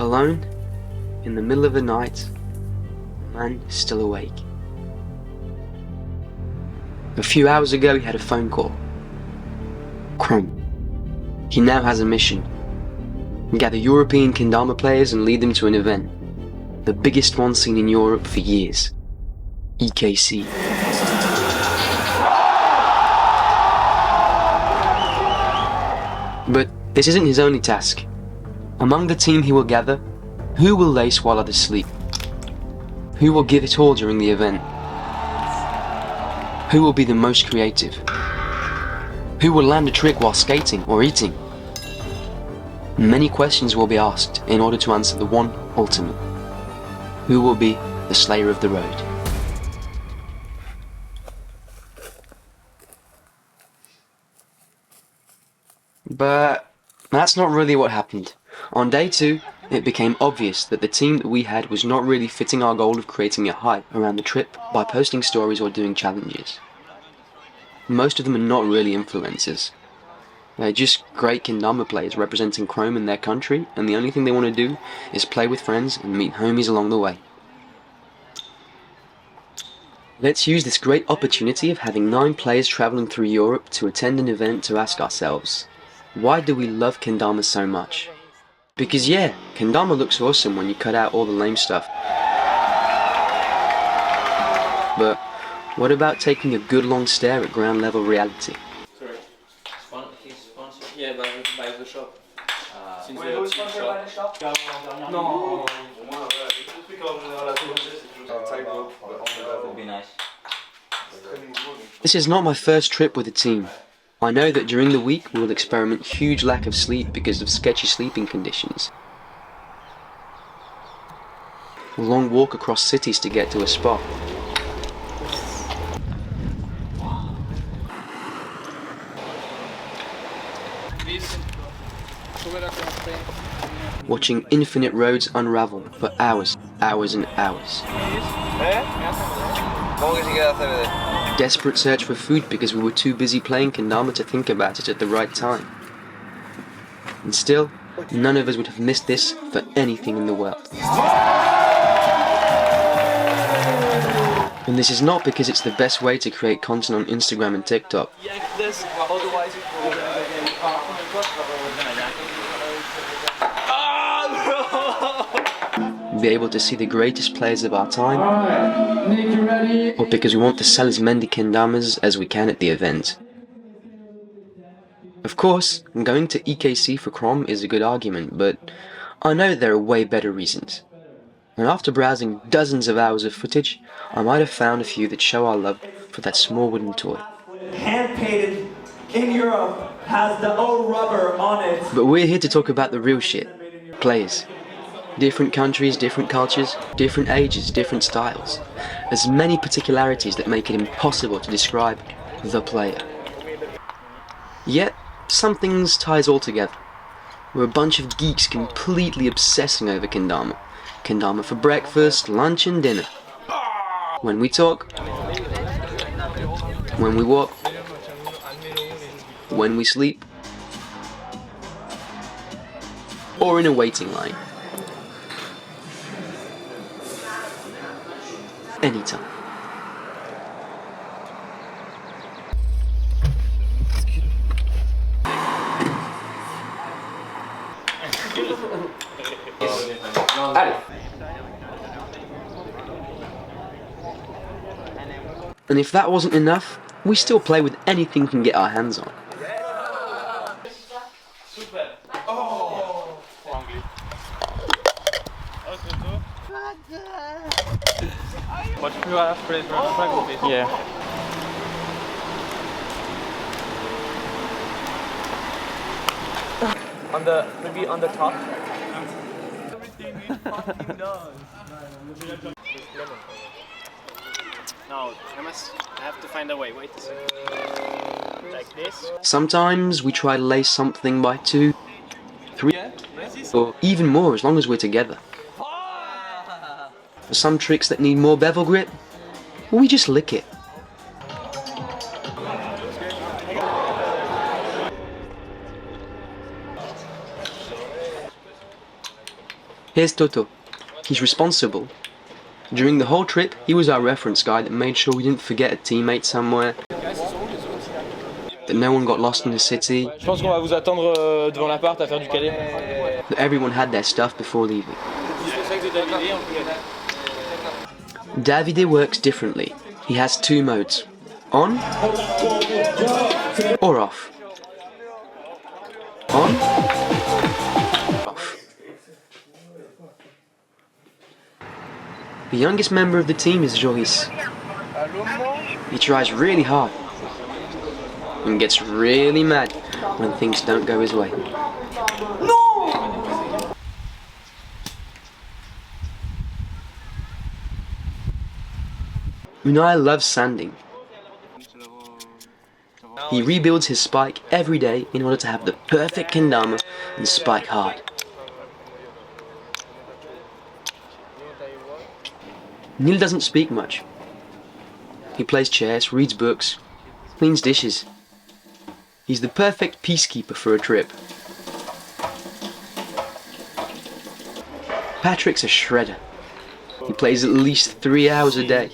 Alone, in the middle of the night, a man is still awake. A few hours ago he had a phone call. KROM. He now has a mission. Gather European kendama players and lead them to an event. The biggest one seen in Europe for years. EKC. But this isn't his only task. Among the team he will gather, who will lace while others sleep? Who will give it all during the event? Who will be the most creative? Who will land a trick while skating or eating? Many questions will be asked in order to answer the one ultimate. Who will be the slayer of the road? But that's not really what happened. On day 2, it became obvious that the team that we had was not really fitting our goal of creating a hype around the trip by posting stories or doing challenges. Most of them are not really influencers. They're just great kendama players representing KROM in their country, and the only thing they want to do is play with friends and meet homies along the way. Let's use this great opportunity of having 9 players travelling through Europe to attend an event to ask ourselves, why do we love kendama so much? Because yeah, kendama looks awesome when you cut out all the lame stuff. But what about taking a good long stare at ground level reality? Sorry. He's sponsored? Yeah, by the shop. Since the sponsor by the shop? No. Would be nice. This is not my first trip with a team. I know that during the week we will experiment huge lack of sleep because of sketchy sleeping conditions. A long walk across cities to get to a spot. Watching infinite roads unravel for hours, hours and hours. Desperate search for food because we were too busy playing kendama to think about it at the right time. And still, none of us would have missed this for anything in the world. And this is not because it's the best way to create content on Instagram and TikTok. Be able to see the greatest players of our time, or because we want to sell as many kendamas as we can at the event. Of course, going to EKC for KROM is a good argument, but I know there are way better reasons. And after browsing dozens of hours of footage, I might have found a few that show our love for that small wooden toy. Hand-painted in Europe, has the old rubber on it. But we're here to talk about the real shit. Players. Different countries, different cultures, different ages, different styles. There's many particularities that make it impossible to describe the player. Yet, some things tie us all together. We're a bunch of geeks completely obsessing over kendama. Kendama for breakfast, lunch and dinner. When we talk, when we walk, when we sleep, or in a waiting line. Anytime. And if that wasn't enough, we still play with anything we can get our hands on. Yeah. Maybe on the top. No, I have to find a way. Wait a second. Like this. Sometimes we try to lace something by 2, 3, or even more as long as we're together. For some tricks that need more bevel grip, we just lick it. Here's Toto. He's responsible. During the whole trip, he was our reference guy that made sure we didn't forget a teammate somewhere, that no one got lost in the city, Je pense qu'on va vous attendre devant l'appart à faire du calé. that everyone had their stuff before leaving. Davide works differently. He has two modes, on or off. On, off. The youngest member of the team is Joris. He tries really hard and gets really mad when things don't go his way. UNAI loves sanding. He rebuilds his spike every day in order to have the perfect kendama and spike hard. Neil doesn't speak much. He plays chess, reads books, cleans dishes. He's the perfect peacekeeper for a trip. Patrick's a shredder. He plays at least 3 hours a day.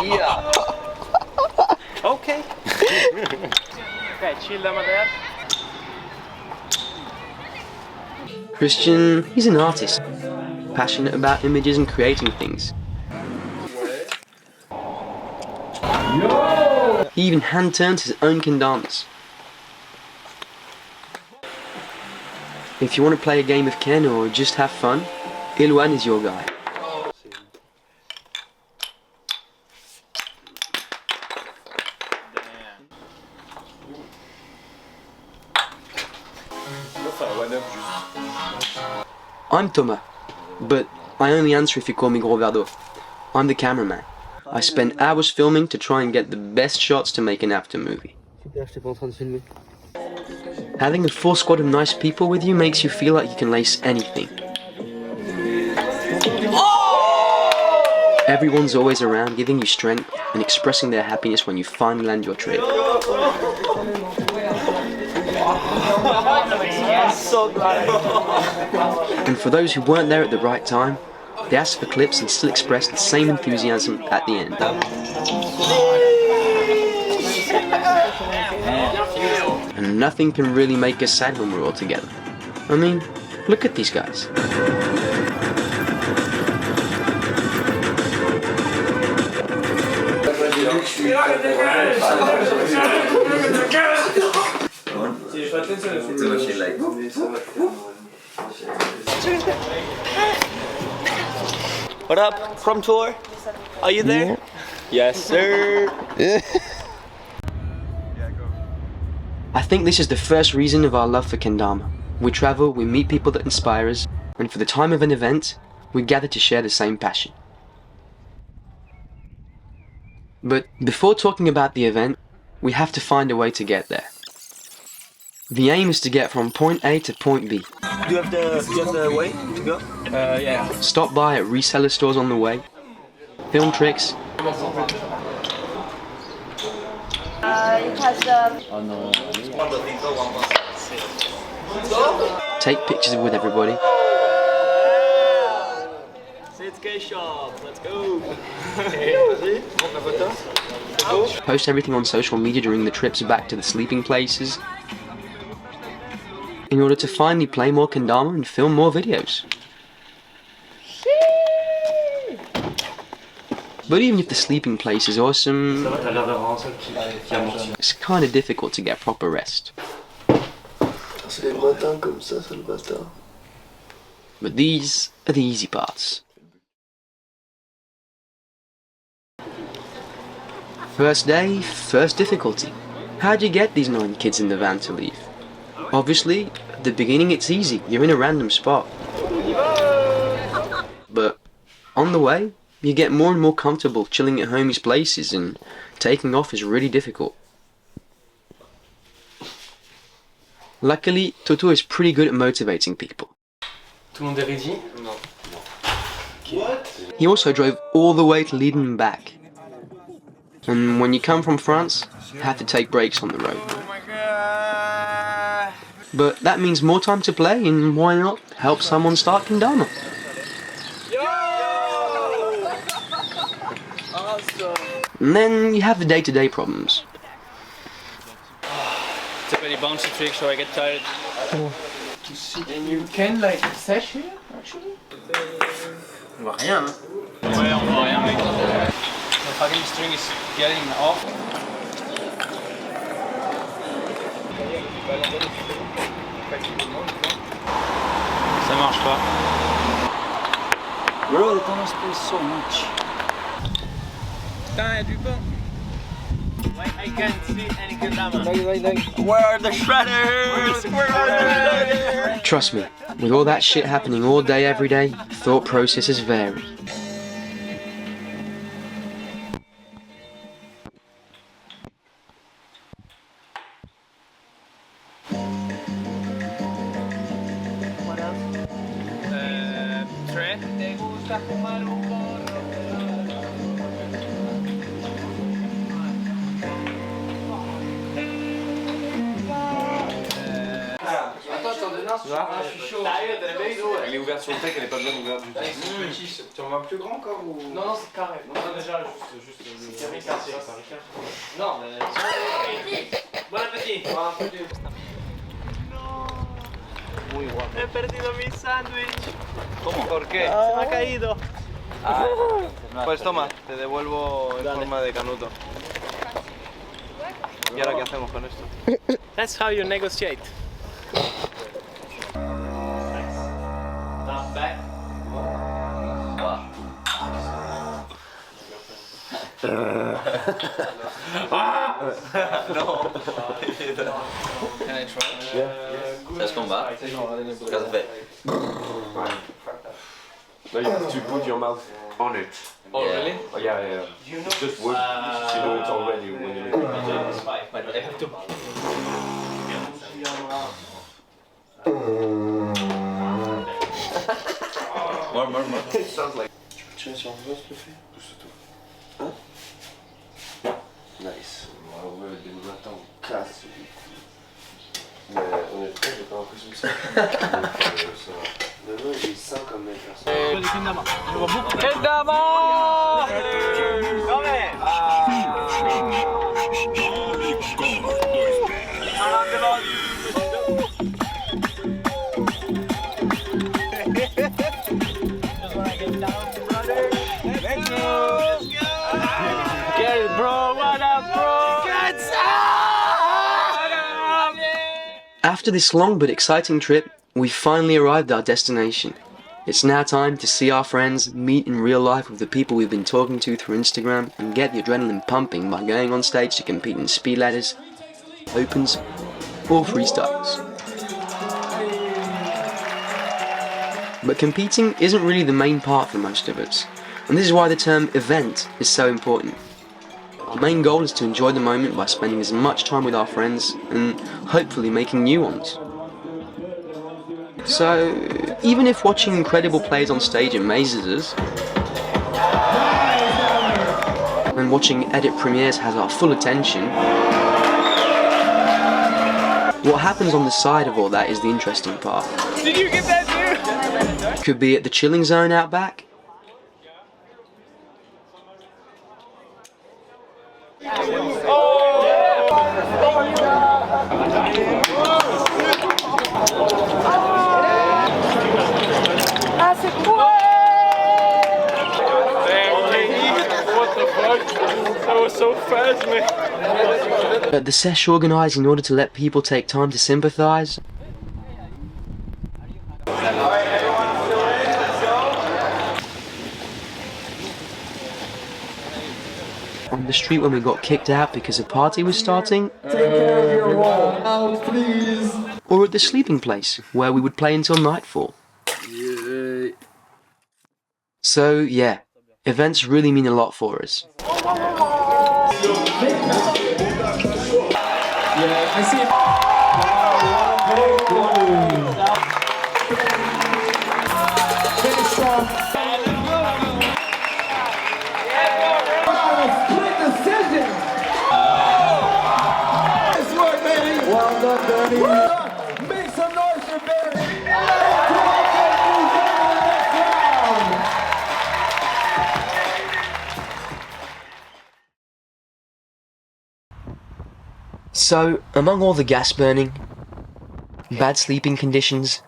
Yeah. Okay. Okay, chill down there. Christian, he's an artist, passionate about images and creating things. He even hand-turns his own kendamas. If you want to play a game of Ken or just have fun, ELOUAN is your guy. I'm Thomas, but I only answer if you call me Gros Verre d'Eau. I'm the cameraman. I spend hours filming to try and get the best shots to make an after movie. Having a full squad of nice people with you makes you feel like you can lace anything. Everyone's always around, giving you strength and expressing their happiness when you finally land your trip. And for those who weren't there at the right time, they asked for clips and still expressed the same enthusiasm at the end. And nothing can really make us sad when we're all together. I mean, look at these guys. What up, Crom Tour? Are you there? Yes, sir. I think this is the first reason of our love for kendama. We travel, we meet people that inspire us, and for the time of an event, we gather to share the same passion. But before talking about the event, we have to find a way to get there. The aim is to get from point A to point B. Do you have the way to go? Yeah. Stop by at reseller stores on the way, film tricks, It has take pictures with everybody, Skate shop, let's go. post everything on social media during the trips back to the sleeping places, in order to finally play more kendama and film more videos. But even if the sleeping place is awesome, it's kind of difficult to get proper rest. But these are the easy parts. First day, first difficulty. How'd you get these 9 kids in the van to leave? Obviously, at the beginning it's easy, you're in a random spot. But on the way, you get more and more comfortable chilling at homies' places, and taking off is really difficult. Luckily, Toto is pretty good at motivating people. Tout le monde est ready? Non. He also drove all the way to Leiden and back. And when you come from France, you have to take breaks on the road. But that means more time to play, and why not help someone start kendama? And then you have the day-to-day problems. It's a very bouncy trick, so I get tired. And you can like sesh here, actually? On voit rien, hein? Ouais, on voit rien, mec. The fucking string is getting off. Ça marche pas. Bro, they don't spray so much. Putain, y'a du vent. I can't see any kendama. Where are the shredders? Where are the shredders? Trust me, with all that shit happening all day every day, thought processes vary. What else? Tre. ¿Te gusta fumar un porro? Elle est ouverte sur le tech, elle est pas bien ouverte du tout. Tu en veux un plus grand encore ou... Non, non, c'est carré. Non, déjà, juste c'est carré. Non, mais... Bon appétit. Bon appétit. Muy guapo. He perdido mi sándwich. ¿Cómo? ¿Por qué? Se me ha caído. Pues toma, te devuelvo en forma de canuto. ¿Y ahora qué hacemos con esto? That's how you negotiate. Not bad. No. Can I try? ¿Sabes cómo va? ¿Qué hace? No, you put your mouth on it. Oh, really? Oh, yeah. It's just wood. You know it's already when you make it. But I have to... More. It sounds like. Tiens, si on veut se le faire. Pousse-toi. Hein? Nice. On va ouvrir des matins, on casse. Mais honnêtement, j'ai pas l'impression que ça. Donc, ça va. Non, il est sain comme mec. Kendama. Je vois beaucoup. Kendama! Get it, bro. What up, bro? After this long but exciting trip, we finally arrived at our destination. It's now time to see our friends, meet in real life with the people we've been talking to through Instagram, and get the adrenaline pumping by going on stage to compete in speed ladders, opens, or freestyles. But competing isn't really the main part for most of us, and this is why the term event is so important. Our main goal is to enjoy the moment by spending as much time with our friends and hopefully making new ones. So, even if watching incredible plays on stage amazes us, and watching edit premieres has our full attention, what happens on the side of all that is the interesting part. Did you get that, dude? Could be at the chilling zone out back, That was so fast, man. at the sesh organised in order to let people take time to sympathise, on the street when we got kicked out because a party was starting, or at the sleeping place where we would play until nightfall. So yeah, events really mean a lot for us. Well done, Danny. Make So, among all the gas burning, bad sleeping conditions,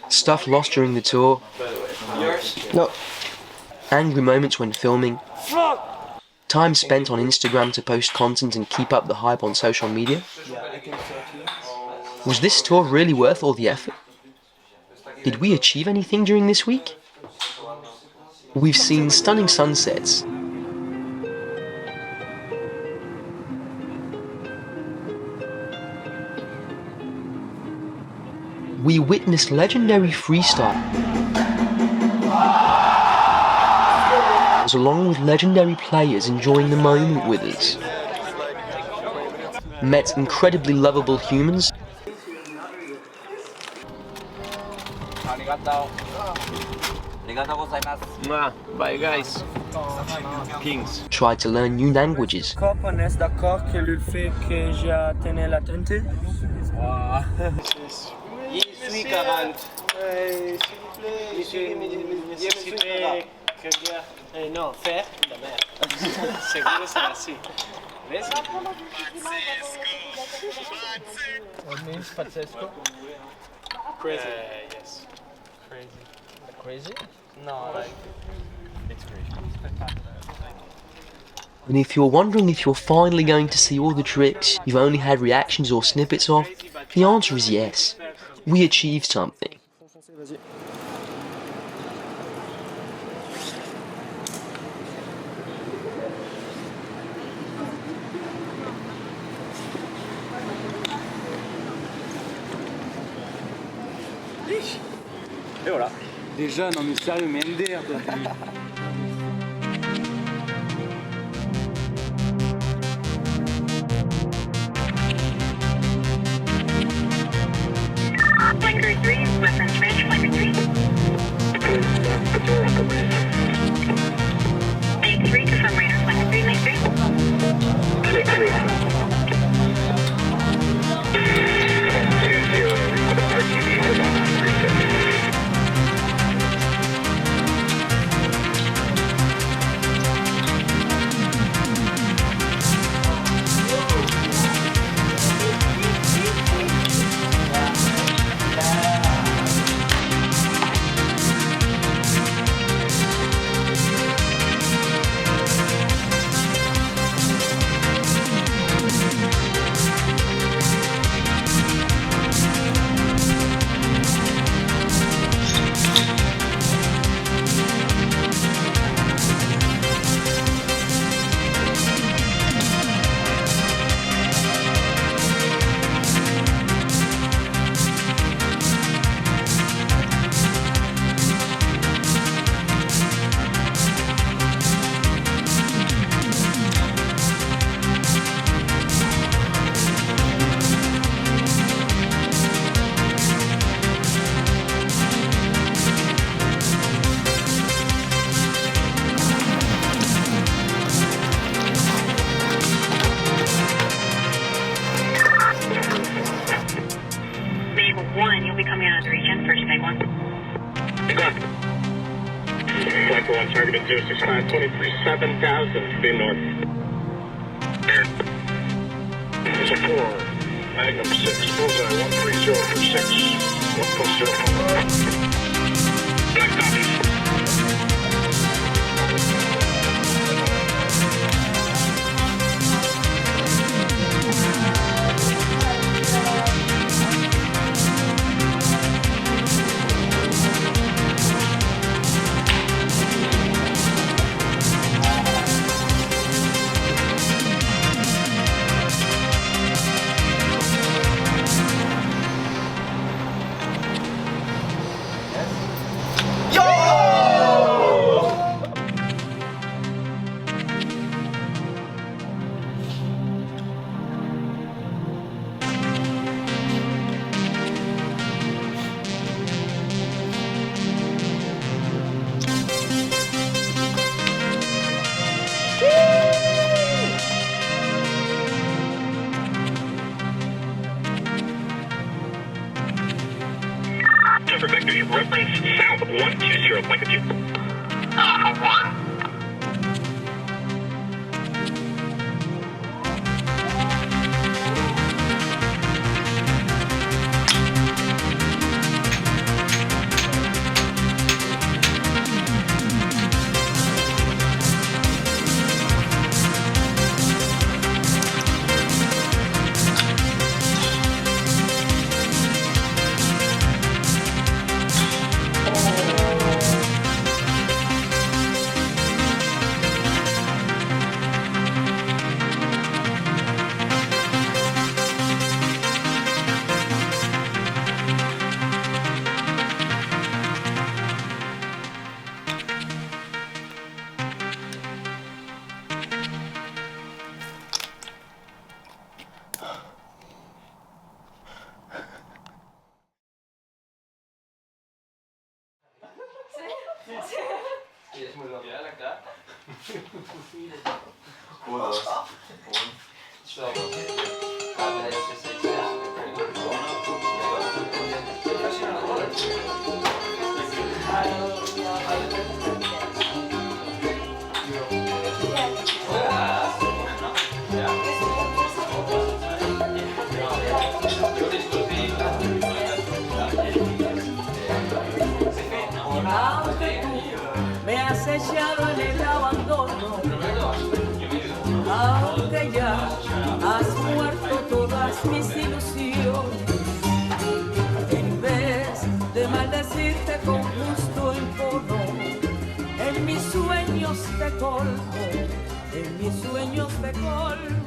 stuff lost during the tour, No. angry moments when filming, time spent on Instagram to post content and keep up the hype on social media, was this tour really worth all the effort? Did we achieve anything during this week? We've seen stunning sunsets, we witnessed legendary freestyle, along with legendary players enjoying the moment with us, met incredibly lovable humans, Bye guys. Kings. tried to learn new languages, On est d'accord que le fait que j'ai atteint la tente. Ici 40. Non, faire la merde. Seguro será así. ¿Ves? What means Pazzesco? Crazy. Yes. Crazy. Crazy? No, like it's crazy. and if you're wondering if you're finally going to see all the tricks you've only had reactions or snippets of, the answer is yes. We achieved something. Et voilà. Déjà, non mais sérieux, mais MDR toi. Flanker 3, reference range, Flanker 3. Lake 3, confirm radar, Flanker 3, Lake 3. Lake 3. 2-0, RTB is on 370. Flight 1, target at 065, 23,7,000, beam north. There's a 4, Magnum 6, bullseye 130 for 6, 1+0. Black copies. Reference south 120, Flanker 2. 1. Ja, lekker. Aunque tú me has echado en el abandono, aunque ya has muerto todas mis ilusiones, en vez de maldecirte con justo encono, en mis sueños te colmo, en mis sueños te colmo.